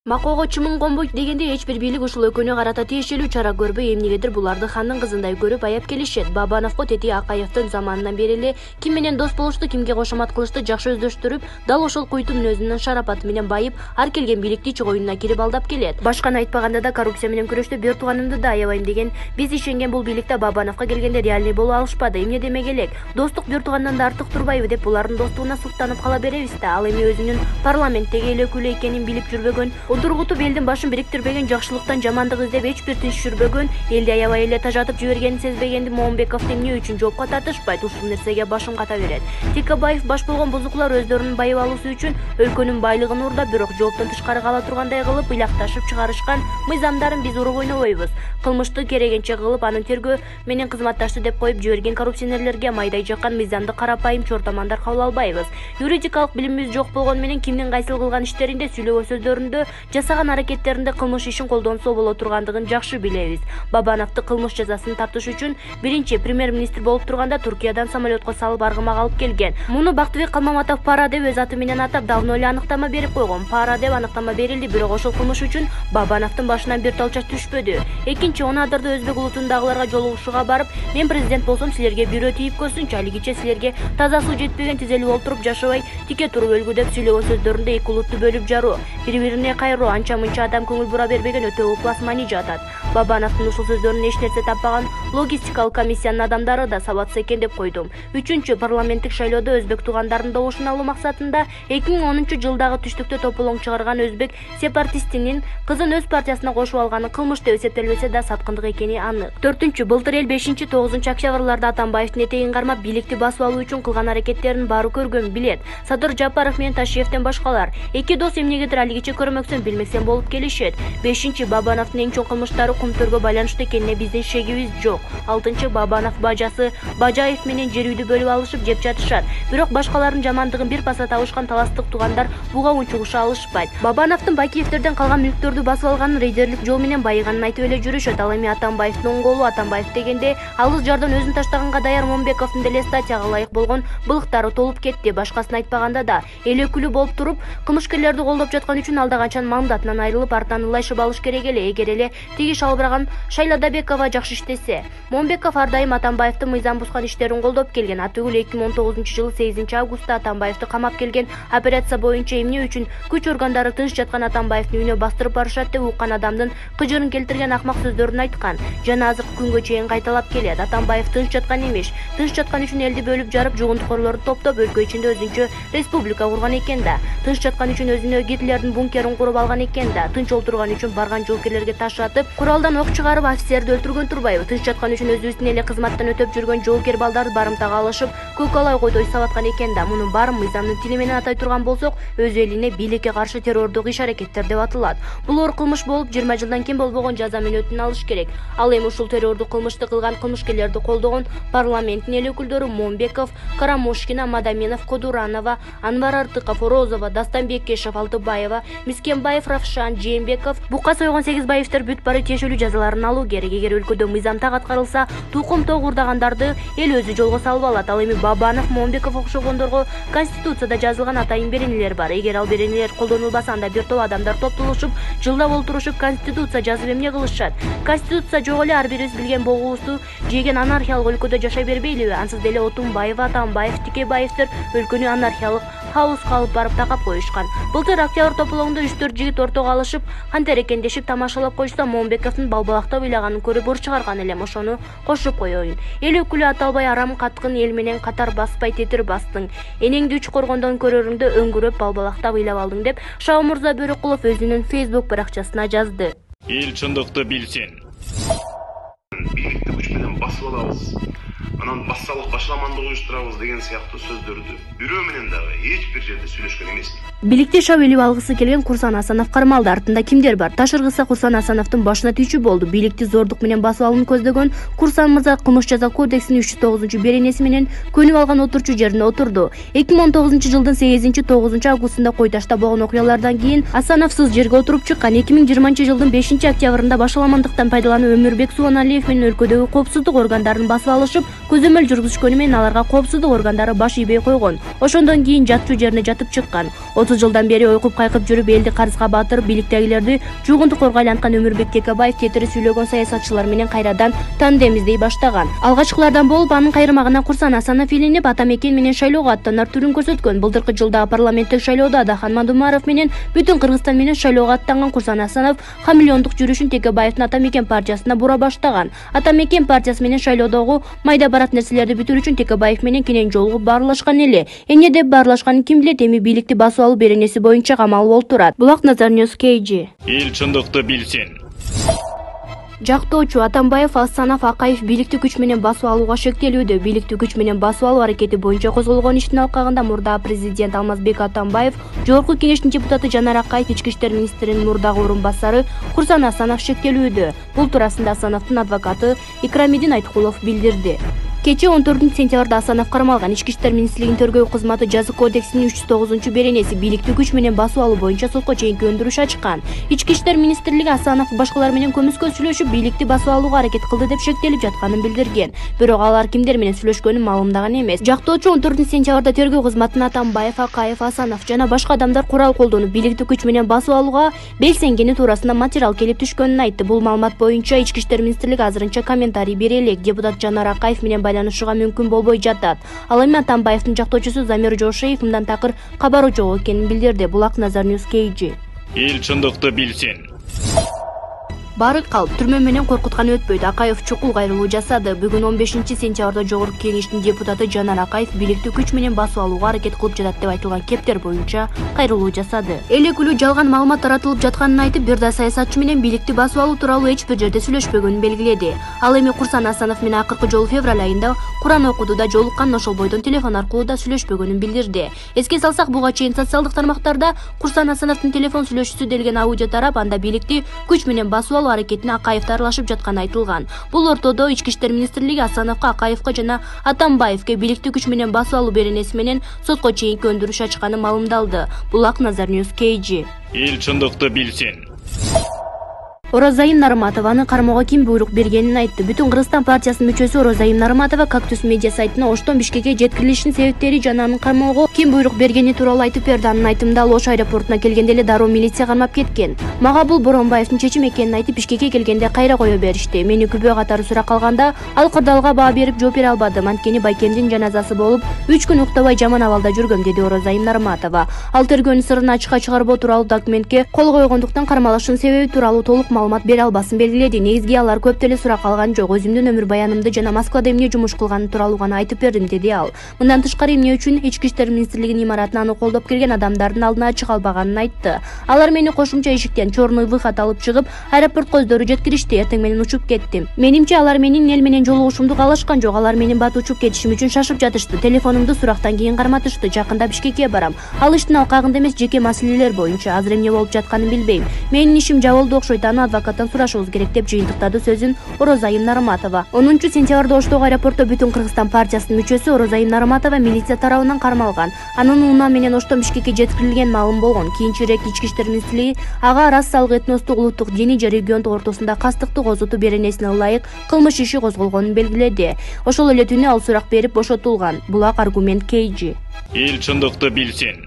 Макоого чымын комбойт дегенде эч бир бийлик ушул экөөнү карата тиешелүү чара көрбөй, эмнегедир буларды хандын кызындай көрүп аяп келишет. Бабановго тети Акаевдин заманынан бери эле ким менен дос болушту, кимге кошомат кылышты жакшы өздөштүрүп, дал ошол куйту мүнөзүнүн шарапаты менен байып, ар келген бийликти чогоюнуна кирип алдап келет. Башканы айтпаганда да коррупция менен күрөштө бер тууганымды да аябайм деген биз ишенген бул бийликте Бабановго келгенде реальный боло алышпады. Эмне демек элек? Достук бир туугандан да артык турбайбы деп булардын достугуна суктанып кала беребиз да. Ал эми өзүнүн парламенттеги эл өкүлү экенин билип жүрбөгөн, удургутуп элдин башын бириктирбеген, жакшылыктан жамандык издеп эч бир тынч жүрбөгөн, элди аябай эле тажатып жибергенин сезбеген Момбековду эмне үчүн жоопко тартышпайт? Ушул нерсеге башым ката берет. Тикебаев баш болгон бузуклар өздөрүнүн байып алуусу үчүн өлкөнүн байлыгын уурдап, бирок жооптон тышкары кала тургандай кылып ыйлакташып чыгарышкан мыйзамдарын биз уруп ойнобойбуз. Кылмышты керегенче кылып, анын тергөө менен кызматташты деп коюп жиберген коррупционерлерге майдай жаккан мыйзамды карапайым чортомандар кабыл албайбыз. Юридикалык билимибиз жок болгону менен кимдин кайсыл кылган иштеринде, сүйлөгөн сөздөрүндө, жасаган аракеттеринде кылмыш ишин колдонсо боло тургандыгын жакшы билебиз. Бабановду кылмыш жазасын тартыш үчүн биринчи премьер-министр болуп турганда Туркиядан самолетко салып Аргымага алып келген. Муну Бактыбек Калмаматов пара деп өз аты менен атап, давно эле аныктама берип койгон. Пара деп аныктама берилди, бирок ошол кылмыш үчүн Бабановдун башынан бир талча түшпөдү. Экинчи, Онадырда өзбек улутундагыларга жолугушууга барып, мен президент болсом силерге бирөө тийип көрсүнчү, алигиче силерге таза суу жетпеген, тизелип олтуруп жашабай тике туруп өлгү деп сүйлөгөн сөздөрүндө эки улутту бөлүп жаруу, бири-бирине кайроо, анча-мынча адам көңүл бура бербеген өтө уплас маани жатат. Бабановдун ушул сөздөрүнөн эч нерсе таппаган логистикалык комиссиянын адамдары да сабатсыз экен деп койдум. Үчүнчү, парламенттик шайлоодо өзбек туугандарын добушун алуу максатында 2010-жылдагы түштүктө тополоң чыгарган өзбек сепаратистинин кызын өз партиясына кошуп алганы кылмыш деп эсептелбесе да саткындык экени анык. Төртүнчү, былтыр эл 5-9 октябрларда Атамбаевдин этегин кармап бийликти басып алуу үчүн кылган аракеттерин баары көргөн билет. Садыр Жапаров менен Ташиевден башкалар эки дос эмнегедир алигиче көрмөксөн билмесен болуп келишет. Бешинчи, Бабановдун эң чоң кылмыштары Кумтөргө байланыштуу экенине биздин шегибиз жок. Алтынчы, Бабанов бажасы Бажаев менен жер үйдү бөлүп алышып жеп жатышат. Бирок башкалардын жамандыгын бир паса табышкан таластык туугандар буга унчугуша алышпайт. Бабановдун Бакиевдерден калган мүлктөрдү басып алганын, рейдерлик жол менен байыганын айтып эле жүрүшөт. Ал эми Атамбаевдин оң колу, Атамбаев дегенде алыс жардан өзүн таштаганга даяр Момбековдун деле статьяга ылайык болгон былыктары толуп кетти. Башкасын айтпаганда да, эл өкүлү болуп туруп, кылмышкерлерди колдоп жаткан үчүн алда канчан мандатынан айрылып, артынан ылайшып алыш керек эле. Эгер эле тиги шалбыраган Шайлдабекова жакшы иштесе. Момбеков ар дайым Атамбаевдин мыйзам бузган иштерин колдоп келген. Атүгүл 2019-жылы 8-августта Атамбаевди камап келген операция боюнча эмне үчүн күч органдары тынч жаткан Атамбаевдин үйүнө бастырып барышат деп уккан адамдын кыжырын келтирген акмак сөздөрүн айткан. Жана азыркы күнгө чейин кайталап келет. Атамбаев тынч жаткан эмес. Тынч жаткан үчүн элди бөлүп жарып, жугунтукорлорду топтоп өлкө ичинде өзүнчө республика курган экен да. Тынч жаткан үчүн өзүнө Гитлердин бункерин куруп алган экен да. Тынч отурган үчүн барган жоокерлерге таш атып, куралдан ок чыгарып офицерди өлтүргөн турбайбы? Тынч жаткан үчүн өзүбүздүн эле кызматтан өтөп жүргөн жоокер балдарды барымтага алышып, көкалай койдой сабаткан экен да. Мунун баарын мыйзамдын тили менен атай турган болсок, өз элине бийликке каршы террордук иш-аракеттер деп атылат. Бул оор кылмыш болуп, 20 жылдан кем болбогон жаза менен өтүн алыш керек. Ал эми ушул террордук кылмышты кылган кылмышкерлерди колдогон парламенттин эл өкүлдөрү Момбеков, Карамушкина, Мадаминов, Кодуранова, Анвар Артыков, Розова, Дастанбек Кешев, Алтыбаева, Мискенбаев, Равшан, Жээнбеков, бука сойгон 8 байевтер бүт бары тиешелүү жазаларын алуу керек. Эгер өлкөдө мыйзам так аткарылса, тукум ток урдагандарды эл өзү жолго салып алат. Ал эми Бабанов, Момбеков окшогондорго Конституцияда жазылган атайын беренелер бар. Эгер ал беренелер колдонулбаса, анда бир топ адамдар топтолушуп, жылдап олтурушуп Конституция жазып эмне кылышат? Конституция жок эле ар бирибиз билген богубузду жеген анархиялык өлкөдө жашай бербейлиби? Ансыз деле Отунбаева, Атамбаев, Тикебаевдер өлкөнү анархиялык хаоска алып барып такап коюшкан. Былтыр октябрь тополоңдо 3-4 жигит ортого алышып, кантер-экендешип тамашалап койсо, Момбековдун балбалактап ыйлаганын көрүп ыр чыгарган элем. Ошону кошуп коеюн. Эл өкүлү Аталбай арам каткын эл менен катар баспай тетир бастың. Энеңди үч коргондон көрөрүңдө өңгүрөп балбалактап ыйлап алдың деп Шаумурза Бөрөкулов өзүнүн Facebook баракчасына жазды. Эл чындыкты билсин. Бийликти күч менен басып алабыз, анан бассалык башламандык уюштурабыз деген сыяктуу сөздөрдү бирөө менен дагы эч бир жерде сүйлөшкөн эмесмин. Бийликти шап элип алгысы келген Курсан Асанов кармалды. Артында кимдер бар? Ташыргыса Курсан Асановдун башына тийчү болду. Бийликти зордук менен басып алууну көздөгөн Курсан мырза кылмыш жаза кодексинин 309-беренеси менен көнүп алган отурчу жерине отурду. 2019-жылдын 8-9 августунда Кой Ташта болгон окуялардан кийин Асановсуз жерге отуруп чыккан. 2020-жылдын 5-октябрында башаламандыктан пайдаланып Өмүрбек Субаналиев менен өлкөдөгү коопсуздук органдарын басып алышып, көзөмөл жүргүзүшкөнү менен аларга коопсуздук органдары баш ийбей койгон. Ошондон кийин жатчу жерине жатып чыккан. 30 жылдан бери ойкуп кайкып жүрүп элди карызга батырып, бийликтегилерди жугунтукорго айланткан Өмүрбек Текебаев тетири сүйлөгөн саясатчылар менен кайрадан тандем издей баштаган. Алгачкылардан болуп, анын кайрымагына Курсан Асанов илинип, Атамекен менен шайлоого аттанар түрүн көрсөткөн. Былтыркы жылдагы парламенттик шайлоодо Адахан Мадумаров менен бүтүн Кыргызстан менен шайлоого аттанган Курсан Асанов хамелеондук жүрүшүн Текебаевдин Атамекен партиясына бура баштаган. Атамекен партиясы менен шайлоодогу майда барат нерселерди бүтүрүү үчүн Текебаев менен кенен жолугуп баарлашкан эле. Эмне деп баарлашканын ким билет, эми бийликти басып алуу беренеси боюнча камалып олтурат. Булак Назар Ньюс KG. Эл чындыкты билсин. Жактоочу Атамбаев, Асанов, Акаев бийликти күч менен басып алууга шектелүүдө. Бийликти күч менен басып алуу аракети боюнча козголгон иштин алкагында мурдагы президент Алмазбек Атамбаев, Жогорку Кеңештин депутаты Жанар Акаев, Ички иштер министринин мурдагы орун басары Курсан Асанов шектелүүдө. Бул туурасында Асановдун адвокаты Икрамидин Айткулов билдирди. Кечээ 14-сентябрда Асанов кармалган. Ички иштер министрлигинин тергөө кызматы жаза кодексинин 309 беренеси бийликти күч менен басып алуу боюнча сотко чейинки өндүрүш ачкан. Ички иштер министрлиги Асанов башкалар менен көмүскө сүйлөшүп, бийликти басып алууга аракет кылды деп шектелип жатканын билдирген. Бирок алар кимдер менен сүйлөшкөнүн маалымдаган эмес. Жактоочу 14-сентябрда тергөө кызматына Атамбаев, Акаев, Асанов жана башка адамдар курал колдонуп, бийликти күч менен басып алууга белсенгени туурасында материал келип түшкөнүн айтты. Бул маалымат боюнча Ички иштер министрлиги азырынча комментарий бере элек. Депутат Жанар Акаев менен байланышууга мүмкүн болбой жатат. Ал эми Атамбаевдин жактоочусу Замир Жошеев мындан такыр кабары жок экенин билдирди. Булак Назар Ньюс KG. Эл чындыкты билсин. Бары калп, түрмө менен коркуткан өтпөйт. Акаев чукул кайрылуу жасады. Бүгүн 15-сентябрда Жогорку Кеңештин депутаты Жанар Акаев бийликти күч менен басып алууга аракет кылып жатат деп айтылган кептер боюнча кайрылуу жасады. Элекүлүү жалган маалымат таратылып жатканын айтып, бир да саясатчы менен бийликти басып алуу тууралуу эч бир жерде сүйлөшпөгөнүн белгиледи. Ал эми Курсан Асанов менен акыркы жолу февраль айында Куран окуудуда жолуккан, ошол бойдон телефон аркылуу да сүйлөшпөгөнүн билдирди. Эске салсак, буга чейин социалдык тармактарда Курсан Асановдун телефон сүйлөшүүсү делген аудио тарап, анда бийликти күч менен басып аракетине Акаевди аралашып жатканы айтылган. Бул ортодо Ички иштер министрлиги Асановго, Акаевге жана Атамбаевге бийликти күч менен басып алуу беренеси менен сотко чейинки өндүрүш ачканы маалымдалды. Булак Назар Ньюс KG. Эл чындыкты билсин. Оразайым Нарматованы кармоого ким буйрук бергенин айтты. Бүтүн Кыргызстан партиясынын мүчөсү Оразайым Нарматова Кактус медиа сайтына Оштон Бишкекке жеткирилишинин себептери жана анын кармоого ким буйрук бергени тууралуу айтып берди. Анын айтымында ал Ош аэропортуна келгенде эле дароо милиция кармап кеткен. Мага бул Боронбаевдин чечими экенин айтып, Бишкекке келгенде кайра кое беришти. Мени күбө катары сурак калганда ал кырдаалга баа берип жооп бере албадым. Анткени байкемдин жаназасы болуп 3 күн уктабай жаман абалда жүргөм, деди Оразайым Нарматова. Ал тергөөнүн сырын ачыкка чыгарбоо тууралуу документке кол койгондуктан кармалыштын себеби тууралуу толук маалымат бере албасын белгиледи. Негизги алар көп деле сурак алган жок. Өзүмдүн өмүр баянымды жана Москвада эмне жумуш кылганым тууралуу гана айтып бердим, деди ал. Мындан тышкары эмне үчүн Ички иштер министрлигинин имаратына аны колдоп келген адамдардын алдына чыга албаганын айтты. Алар мени кошумча эшиктен чорный выход алып чыгып, аэропортко өздөрү жеткиришти. Эртең менен учуп кеттим. Менимче алар менин эл менен жолугушумду каалашкан жок. Алар менин бат учуп кетишим үчүн шашып жатышты. Телефонумду сурактан кийин карматышты. Жакында Бишкекке барам. Ал иштин алкагында эмес, жеке маселелер боюнча. Азыр эмне болуп жатканын билбейм. Менин ишим жабылды окшойт. Аны адвокаттан сурашыбыз керек деп жыйынтыктады сөзүн Оразайым Нарматова. 10-сентябрда Оштогу аэропортто Бүтүн Кыргызстан партиясынын мүчөсү Оразайым Нарматова милиция тарабынан кармалган. Анын уунаа менен Оштон Бишкекке жеткирилген маалым болгон. Кийинчерээк Ички иштер министрлиги ага расалык, этностук, улуттук, диний же региондук ортосунда кастыкты козутуу беренесине ылайык кылмыш иши козголгонун белгиледи. Ошол эле түнү ал сурак берип бошотулган. Булак Аргумент KG. Эл чындыкты билсин.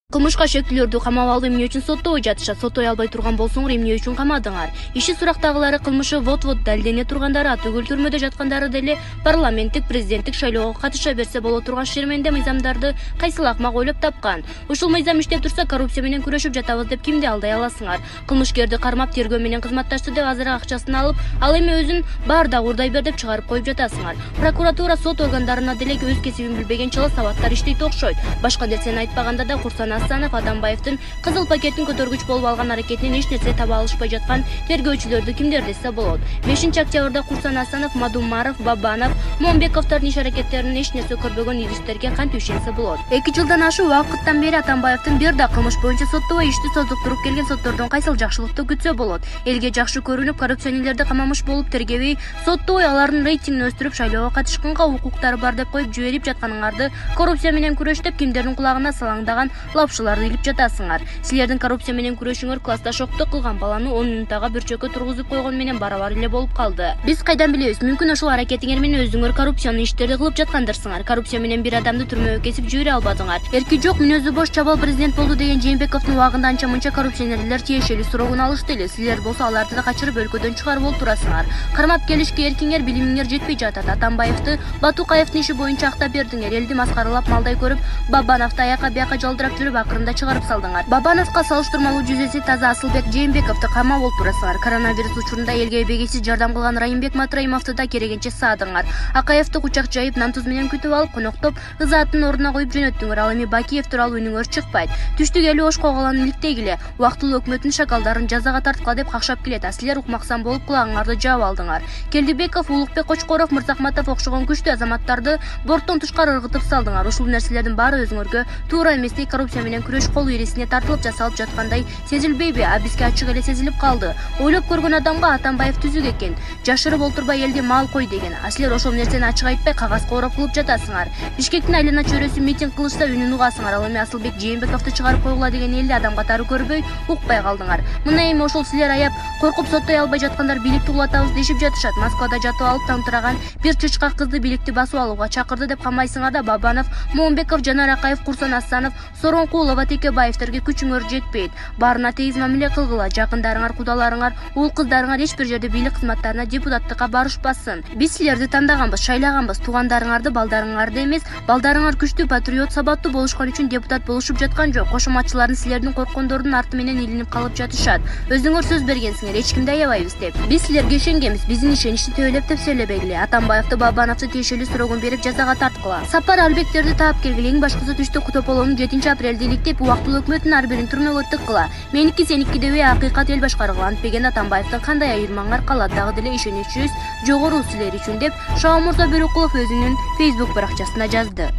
Кылмышка шектүүлөрдү камап алуу эмне үчүн соттобой жатышат? Соттой албай турган болсоңор эмне үчүн камадыңар? Иши сурактагылары кылмышы вот-вот далдене тургандары, атүгүл түрмөдө жаткандары деле парламенттик, президенттик шайлоого катыша берсе боло турган шерменде мыйзамдарды кайсыл акмак ойлоп тапкан? Ушул мыйзам иштеп турса, коррупция менен күрөшүп жатабыз деп кимди алдай аласыңар? Кылмышкерди кармап, тергөө менен кызматташты деп азыраак акчасын алып, ал эми өзүн баарда урдай бер деп чыгарып коюп жатасыңар. Прокуратура, сот органдарына деле өз кесибин билбеген чала сабаттар иштейт окшойт. Башка нерсени айтпаганда да Курсан Асанов Атамбаевдин кызыл пакеттин көтөргүч болуп алган аракетинен эч нерсе таба алышпай жаткан тергөөчүлөрдү кимдер десе болот. 5-октябрда Курсан Асанов, Мадумаров, Бабанов, Момбековдордун иш аракеттеринин эч нерсе көрбөгөн идиштерге кантип ишенсе болот? 2 жылдан ашык убакыттан бери Атамбаевдин бир да кылмыш боюнча соттобой ишти созуктуруп келген соттордон кайсыл жакшылыкты күтсө болот? Элге жакшы көрүнүп, коррупционерлерди камамыш болуп тергебей, соттобой алардын рейтингин өстүрүп, шайлоого катышканга укуктары бар деп коюп жиберип жатканыңарды коррупция менен күрөш деп кимдердин кулагына салаңдаган лап тапшыларды илип жатасыңар. Силердин коррупция менен күрөшүңөр класста шокту кылган баланы 10 минуттага бір чөккө тургузуп койгон менен барабар эле болуп калды. Биз кайдан билебиз, мүмкүн ошол аракетиңер менен өзүңөр коррупциянын иштерди кылып жаткандырсыңар. Коррупция менен бир адамды түрмөгө кесип жибере албадыңар. Эрки жок, мүнөзү бош чабал президент болду деген Жээнбековдун убагында анча-мынча коррупционерлер тиешелүү суроогун алышты эле. Силер болсо аларды да качырып өлкөдөн чыгарып олтурасыңар. Кармап келишке эркиңер, билимиңер жетпей жатат. Атамбаевди, Батукаевдин иши боюнча актап бердиңер. Элди маскаралап малдай көрүп, Бабановду аяка бияка жалдырап жүрүп акырында чыгарып салдыңар. Бабановго салыштырмалуу жүзөсү таза Асылбек Жээнбековду камап олтурасыңар. Коронавирус учурунда элге эбегейсиз жардам кылган Райымбек Матраимовду да керегенче саадыңар. Акаевди кучак жайып, нан-туз менен күтүп алып, коноктоп, ызаатын ордуна коюп жөнөттүңөр. Ал эми Бакиев тууралуу үнүңөр чыкпайт. Түштүк элүү ош коголан иликтегиле, убактылуу өкмөттүн шакалдарын жазага тарткыла деп какшап келет. Силер укмаксан болуп кулагыңарды жаап алдыңар. Келдибеков, Улукбек Кочкоров, Мырзахматов окшогон күчтүү азаматтарды борттон тышкары ыргытып салдыңар. Ушул нерселердин баары өзүңөргө туура эместей коррупция менен күрөш кол ирисине тартылып жасалып жаткандай сезилбейби? А бизге ачык эле сезилип калды. Ойлоп көргөн адамга Атамбаев түзүк экен. Жашырып олтурбай элди мал кой деген. Силер ошол нерсени ачык айтпай кагазга ороп кылып жатасыңар. Бишкектин айлана чөйрөсү митинг кылышса үнүн угасыңар. Ал эми Асылбек Жээнбековду чыгарып койгула деген элди адам катары көрбөй, укпай калдыңар. Мына эми ошол силер аяп коркуп соттой албай жаткандар бийликти улатабыз дешип жатышат. Москвада жатып алып таңтыраган бир чычкак кызды бийликти басып алууга чакырды деп камайсыңар да Бабанов, Момбеков, Жанар Акаев, Курсан Асанов, Сороңкулова, Текебаевтерге күчүңөр жетпейт. Баарына тегиз мамиле кылгыла. Жакындарыңар, кудаларыңар, уул кыздарыңар эч бир жерде бийлик кызматтарына, депутаттыкка барышпасын. Биз силерди тандаганбыз, шайлаганбыз. Туугандарыңарды, балдарыңарды эмес, балдарыңар күчтүү патриот, сабаттуу болушкан үчүн депутат болушуп жаткан жок. Кошоматчыларын силердин корккондордун арты менен илинип калып жатышат. Өзүңөр сөз бергенсиңер, эч кимди аябайбыз деп. Биз силерге ишенгенбиз, биздин ишеничти төөлөп деп сүйлөбөгүлө. Атамбаевди, Бабановду тиешелүү суроогун берип жазага тарткыла. Сапар Албектерди таап келгиле. Эң башкысы Түштүк тополонун 7-апрелде иликтеп, убактылуу өкмөттүн ар бирин түрмөгө тыккыла. Меники сеники дебей акыйкат эл башкаргыла. Антпегенде Атамбаевдин кандай айырмаңар калат, дагы деле ишеничибиз жогору силер үчүн деп Шаомурза Бөрөкулов өзүнүн Facebook баракчасына жазды.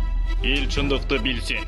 Эл чындыкты билсин.